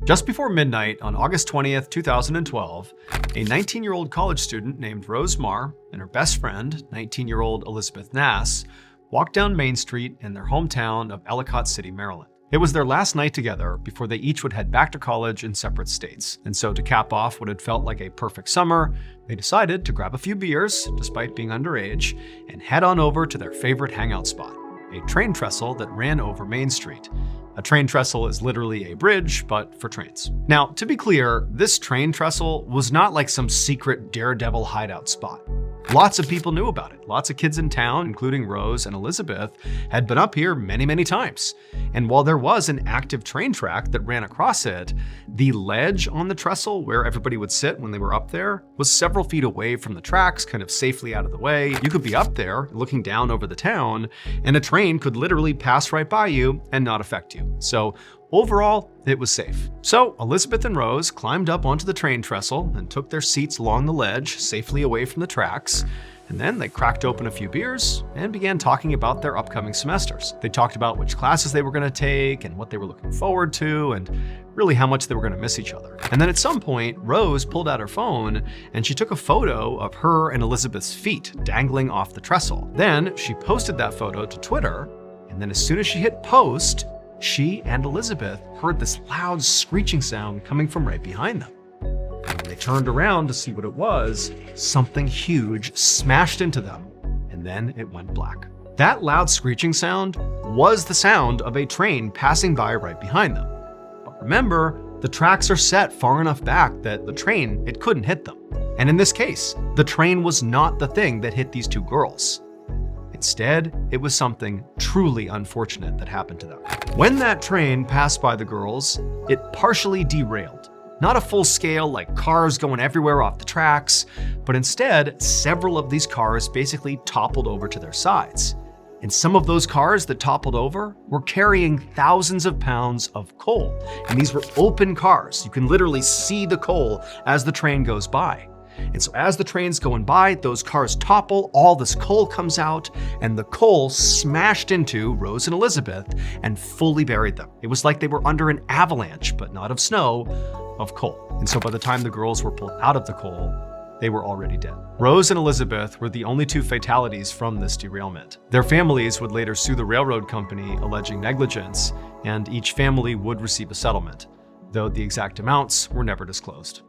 Just before midnight on August 20th, 2012, a 19-year-old college student named Rose Marr and her best friend, 19-year-old Elizabeth Nass, walked down Main Street in their hometown of Ellicott City, Maryland. It was their last night together before they each would head back to college in separate states. And so to cap off what had felt like a perfect summer, they decided to grab a few beers, despite being underage, and head on over to their favorite hangout spot, a train trestle that ran over Main Street. A train trestle is literally a bridge, but for trains. Now, to be clear, this train trestle was not like some secret daredevil hideout spot. Lots of people knew about it. Lots of kids in town, including Rose and Elizabeth, had been up here many, many times. And while there was an active train track that ran across it, the ledge on the trestle where everybody would sit when they were up there was several feet away from the tracks, kind of safely out of the way. You could be up there looking down over the town, and a train could literally pass right by you and not affect you. So overall, it was safe. So Elizabeth and Rose climbed up onto the train trestle and took their seats along the ledge, safely away from the tracks. And then they cracked open a few beers and began talking about their upcoming semesters. They talked about which classes they were going to take and what they were looking forward to and really how much they were going to miss each other. And then at some point, Rose pulled out her phone and she took a photo of her and Elizabeth's feet dangling off the trestle. Then she posted that photo to Twitter, and then as soon as she hit post, she and Elizabeth heard this loud screeching sound coming from right behind them. And when they turned around to see what it was, something huge smashed into them, and then it went black. That loud screeching sound was the sound of a train passing by right behind them. But remember, the tracks are set far enough back that the train, it couldn't hit them. And in this case, the train was not the thing that hit these two girls. Instead, it was something truly unfortunate that happened to them. When that train passed by the girls, it partially derailed. Not a full scale, like cars going everywhere off the tracks, but instead, several of these cars basically toppled over to their sides. And some of those cars that toppled over were carrying thousands of pounds of coal. And these were open cars. You can literally see the coal as the train goes by. And so as the train's going by, those cars topple, all this coal comes out, and the coal smashed into Rose and Elizabeth and fully buried them. It was like they were under an avalanche, but not of snow, of coal. And so by the time the girls were pulled out of the coal, they were already dead. Rose and Elizabeth were the only two fatalities from this derailment. Their families would later sue the railroad company alleging negligence, and each family would receive a settlement, though the exact amounts were never disclosed.